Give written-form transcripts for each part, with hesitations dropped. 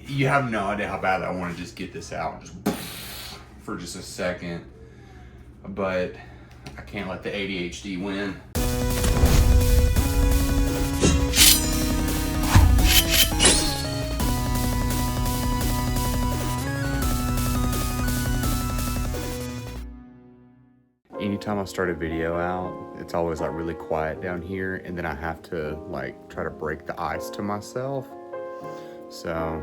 You have no idea how bad I want to just get this out just for just a second, but I can't let the ADHD win. Anytime I start a video out, it's always like really quiet down here, and then I have to like try to break the ice to myself. So,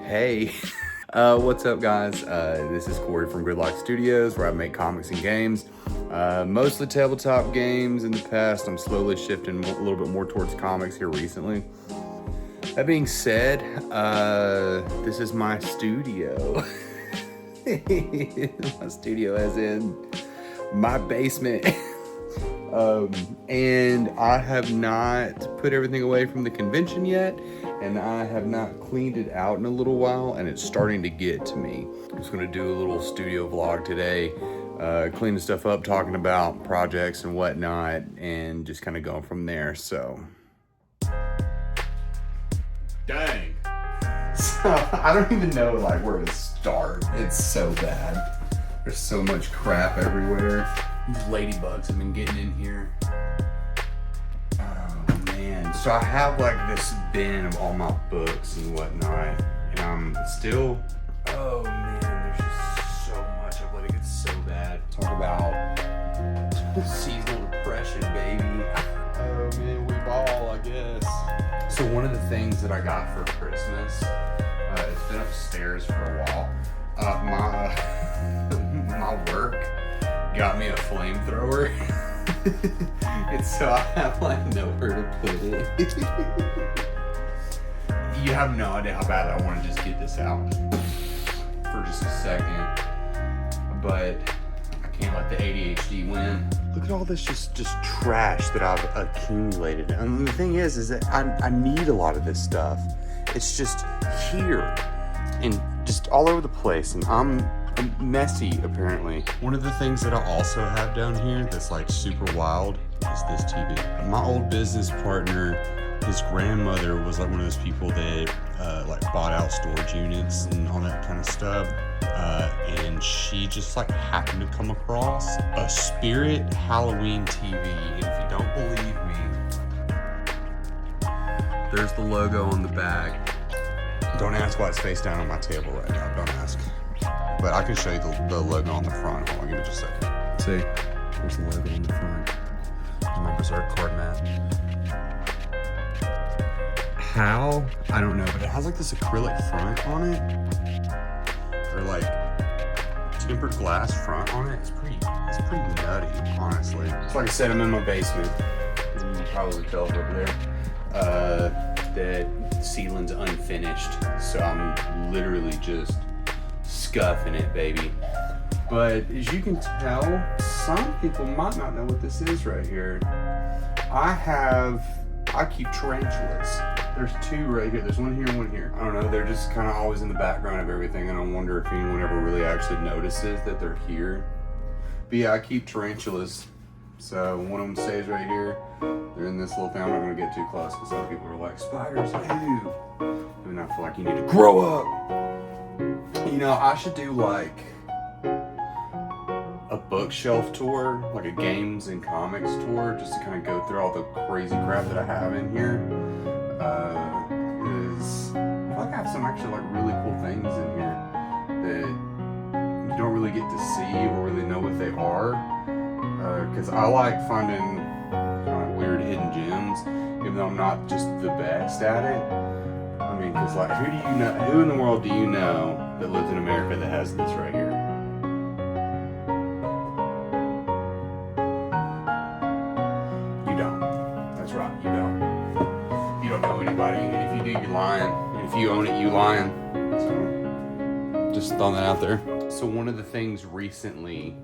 hey, what's up guys? This is Corey from Gridlock Studios, where I make comics and games, mostly tabletop games in the past. I'm slowly shifting a little bit more towards comics here recently. That being said, this is my studio. My studio as in my basement. And I have not put everything away from the convention yet, and I have not cleaned it out in a little while, and it's starting to get to me. I'm just gonna do a little studio vlog today, cleaning stuff up, talking about projects and whatnot, and just kind of going from there. So dang. So I don't even know like where to start. It's so bad. There's so much crap everywhere. These ladybugs have been getting in here. Oh man. So I have like this bin of all my books and whatnot, and I'm still, oh man, there's just so much of it. It gets so bad. Talk about seasonal depression, baby. Oh man, we ball, I guess. So one of the things that I got for Christmas, it's been upstairs for a while. My work got me a flamethrower. And so I have like nowhere to put it. You have no idea how bad I want to just get this out for just a second, but I can't let the ADHD win. Look at all this just trash that I've accumulated. And the thing is that I need a lot of this stuff. It's just here and just all over the place, and I'm messy apparently. One of the things that I also have down here that's like super wild is this TV. My old business partner, his grandmother was like one of those people that like bought out storage units and all that kind of stuff. And she just like happened to come across a Spirit Halloween TV. And if you don't believe me, there's the logo on the back. Don't ask why it's face down on my table right now. Don't ask. But I can show you the logo on the front. Hold on, give me just a second. See, there's the logo on the front. There's my Berserk card mat. How? I don't know, but it has like this acrylic front on it. Or like tempered glass front on it. It's pretty nutty, honestly. So like I said, I'm in my basement. You can probably tell over there. The ceiling's unfinished, so I'm literally just scuffing it, baby. But as you can tell, some people might not know what this is right here. I keep tarantulas. There's two right here. There's one here and one here. I don't know, they're just kind of always in the background of everything, and I wonder if anyone ever really actually notices that they're here. But yeah, I keep tarantulas. So one of them stays right here. They're in this little thing. I'm not gonna get too close because some people are like, spiders, ew. And I feel like you need to grow up. You know, I should do like a bookshelf tour, like a games and comics tour, just to kind of go through all the crazy crap that I have in here. Because I feel like I have some actually like really cool things in here that you don't really get to see or really know what they are. Because I like finding kind of weird hidden gems, even though I'm not just the best at it. I mean, because like, who in the world do you know that lives in America that has this right here? You don't. That's right, you don't. You don't know anybody, and if you do, you're lying. And if you own it, you lying. So, just throwing that out there. So one of the things recently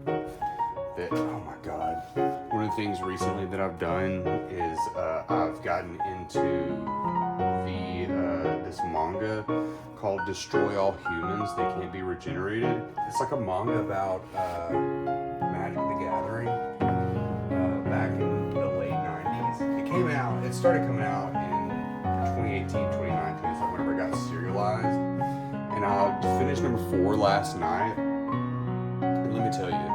that, oh my God, one of the things recently that I've done is I've gotten into this manga called Destroy All Humans, They Can't Be Regenerated. It's like a manga about Magic the Gathering back in the late 90s. It started coming out in 2018, 2019, so whenever 4 last night. And let me tell you,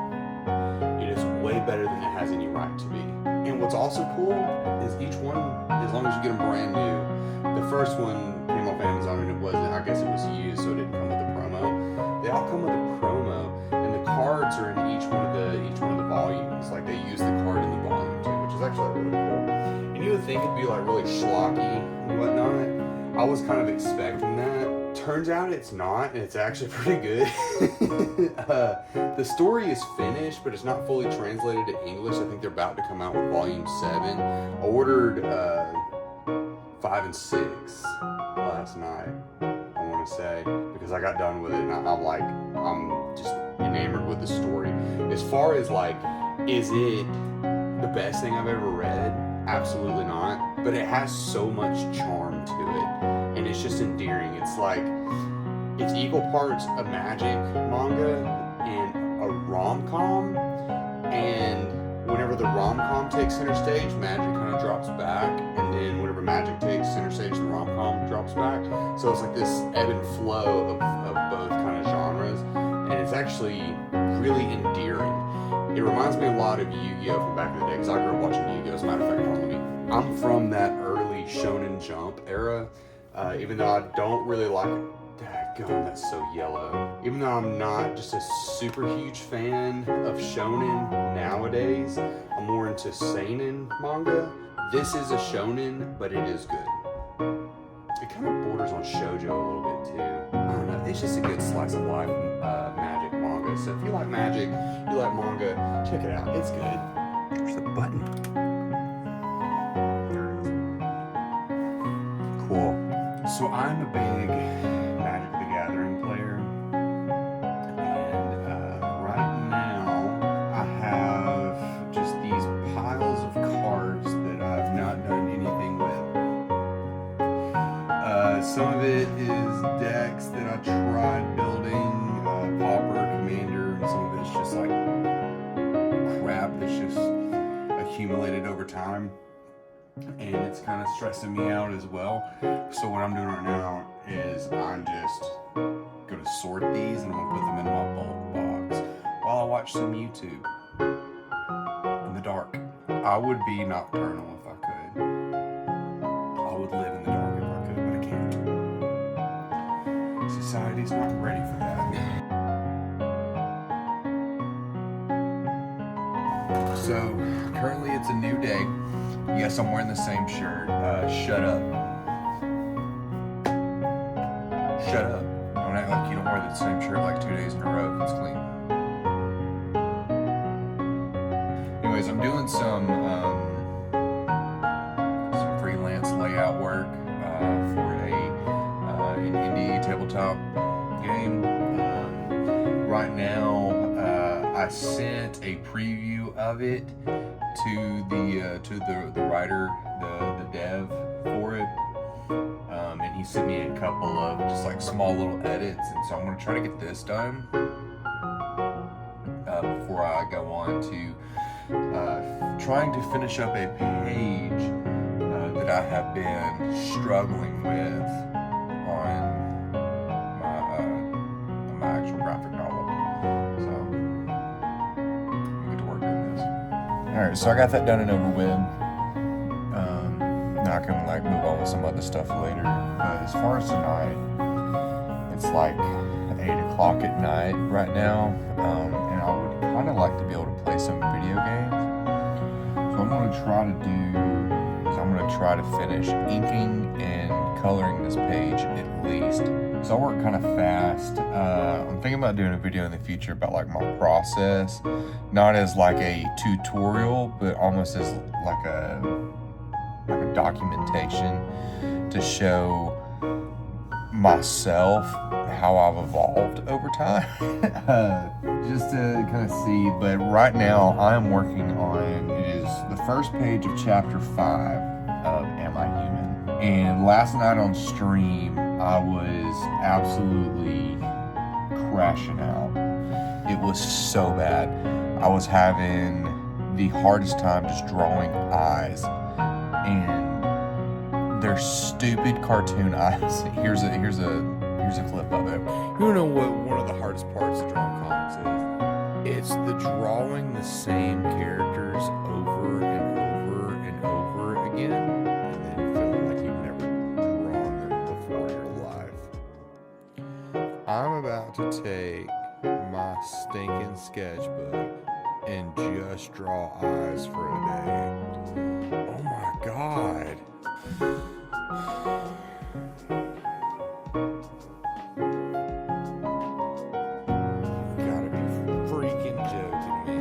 it is way better than it has any right to be. And what's also cool is each one, as long as you get them brand new, the first one came off Amazon and it wasn't, I guess it was used, so it didn't come with a promo. They all come with a promo, and the cards are in each one of the volumes. Like they use the card in the volume too, which is actually really cool. And you would think it'd be like really schlocky and whatnot. I was kind of expecting that. Turns out it's not, and it's actually pretty good. The story is finished, but it's not fully translated to English. I think they're about to come out with volume 7. I ordered 5 and 6 last night, I want to say, because I got done with it, and I'm just enamored with the story. As far as like, is it the best thing I've ever read? Absolutely not. But it has so much charm to it, and it's just endearing. It's like, it's equal parts a magic manga and a rom-com, and whenever the rom-com takes center stage, magic kind of drops back, and then whenever magic takes center stage, the rom-com drops back. So it's like this ebb and flow of both kind of genres, and it's actually really endearing. It reminds me a lot of Yu-Gi-Oh! From back in the day, because I grew up watching Yu-Gi-Oh! As a matter of fact, I'm from that early Shonen Jump era, even though I don't really like it. Daggone, that's so yellow. Even though I'm not just a super huge fan of shonen nowadays, I'm more into seinen manga. This is a shonen, but it is good. It kind of borders on shoujo a little bit too. I don't know, it's just a good slice of life magic manga. So if you like magic, you like manga, check it out, it's good. There's the button. There it is. Cool. So I'm a big Magic the Gathering player, and right now I have just these piles of cards that I've not done anything with. Some of it is decks that I tried building, Pauper, Commander, and some of it's just like crap that's just accumulated over time. And it's kind of stressing me out as well. So what I'm doing right now is I'm just going to sort these and I'm going to put them in my bulk box while I watch some YouTube in the dark. I would be nocturnal if I could. I would live in the dark if I could, but I can't. Society's not ready for that. So currently it's a new day. Yes, I'm wearing the same shirt. Shut up. Shut up. Don't act like you don't wear the same shirt like 2 days in a row. It's clean. Anyways, I'm doing some freelance layout work for an indie tabletop game. Right now, I sent a preview of it to the writer, the dev for it, and he sent me a couple of just like small little edits, and so I'm going to try to get this done before I go on to trying to finish up a page that I have been struggling with on my actual graphic novel. So Alright, so I got that done and over with. Now I can like move on with some other stuff later. But as far as tonight, it's like 8 o'clock at night right now. And I would kind of like to be able to play some video games. So I'm going to try to finish inking and coloring this page at least. So I work kind of fast. I'm thinking about doing a video in the future about like my process, not as like a tutorial, but almost as like a documentation to show myself how I've evolved over time, just to kind of see. But right now I'm working on, it is the first page of chapter 5 of Am I Human? And last night on stream, I was absolutely crashing out. It was so bad. I was having the hardest time just drawing eyes, and they're stupid cartoon eyes. Here's a Here's a clip of it. You know what one of the hardest parts of drawing comics is? It's the drawing the same characters over and over and over again, and then feeling like you've never drawn them before in your life. I'm about to take my stinking sketchbook and just draw eyes for a day. Oh my God. You gotta be freaking joking me.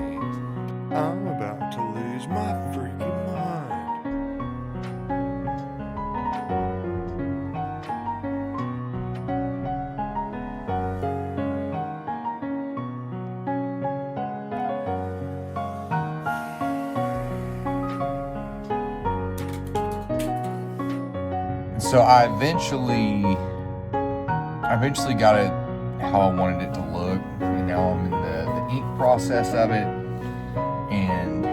I'm about to lose my freaking mind. So I eventually got it how I wanted it to look, and now I'm in the ink process of it. And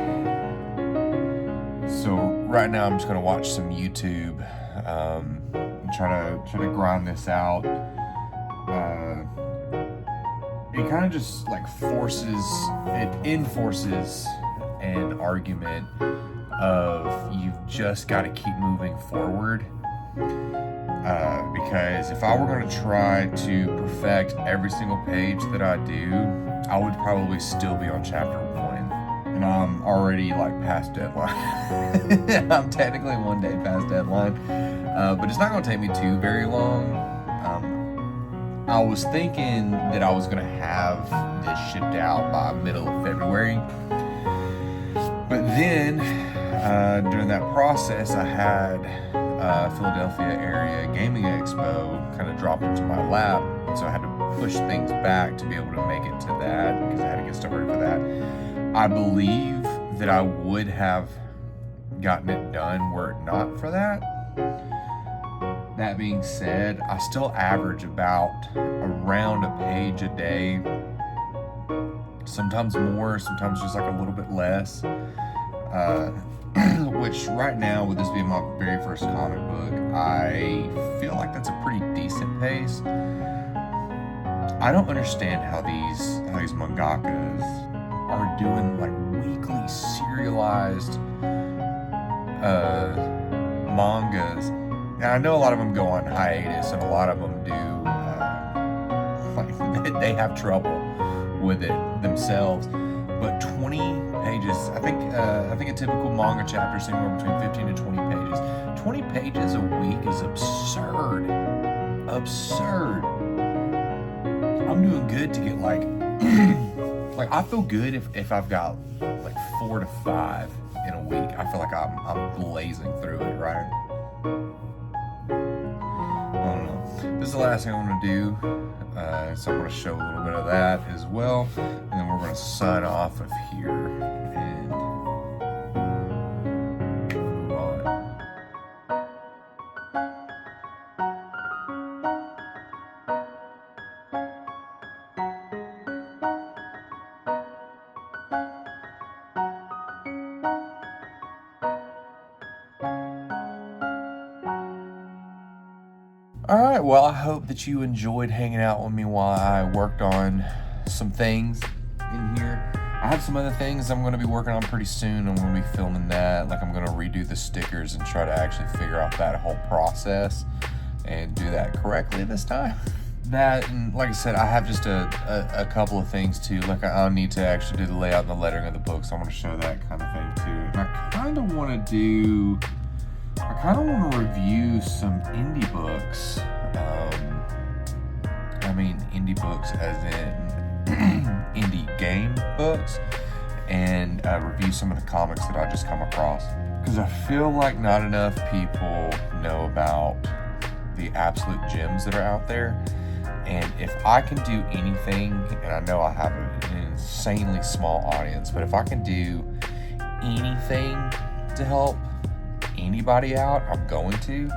so right now I'm just gonna watch some YouTube and try to grind this out. It kind of just like enforces an argument of you've just got to keep moving forward. Because if I were going to try to perfect every single page that I do, I would probably still be on chapter 1, and I'm already like past deadline. I'm technically 1 day past deadline, but it's not going to take me too very long. I was thinking that I was going to have this shipped out by middle of February, but then during that process I had Philadelphia area gaming expo kind of dropped into my lap, and so I had to push things back to be able to make it to that, because I had to get stuff ready for that. I believe that I would have gotten it done were it not for that. That being said, I still average about around a page a day, sometimes more, sometimes just like a little bit less. Which right now, with this being my very first comic book, I feel like that's a pretty decent pace. I don't understand how these mangakas are doing like weekly serialized mangas. And I know a lot of them go on hiatus, and a lot of them do like they have trouble with it themselves. But 20 pages, I think a typical manga chapter is anywhere between 15 to 20 pages. 20 pages a week is absurd. Absurd. I'm doing good to get like, like I feel good if I've got like 4 to 5 in a week. I feel like I'm blazing through it, right? I don't know. This is the last thing I want to do. So I'm going to show a little bit of that as well, and then we're going to sign off of here and move on. Alright, well, I hope that you enjoyed hanging out with me while I worked on some things in here. I have some other things I'm going to be working on pretty soon. I'm going to be filming that. Like, I'm going to redo the stickers and try to actually figure out that whole process and do that correctly this time. That, and like I said, I have just a couple of things too. Like, I'll need to actually do the layout and the lettering of the book, so I want to show that kind of thing too. And I kind of want to review some indie books. I mean indie books as in indie game books, and review some of the comics that I just come across. Because I feel like not enough people know about the absolute gems that are out there. And if I can do anything, and I know I have an insanely small audience, but if I can do anything to help anybody out, I'm going to.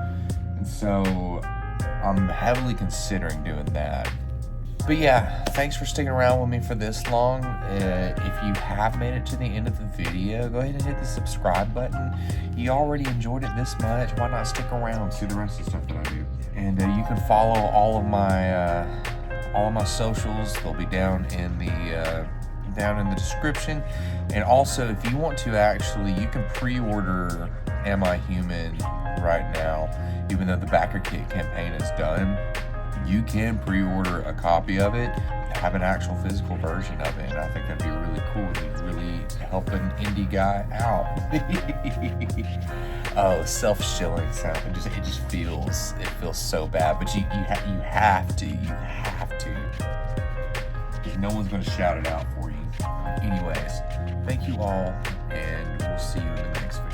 And so I'm heavily considering doing that. But yeah, thanks for sticking around with me for this long. If you have made it to the end of the video, go ahead and hit the subscribe button. You already enjoyed it this much, why not stick around, see the rest of the stuff that I do. And you can follow all of my socials. They'll be down in the description. And also, if you want to, actually, you can pre-order Am I Human right now. Even though the backer kit campaign is done, you can pre-order a copy of it, have an actual physical version of it, and I think that'd be really cool. It'd really help an indie guy out. Oh, self-shilling sound. It just feels so bad, but you have to. Because no one's going to shout it out for you. Anyways, thank you all, and we'll see you in the next video.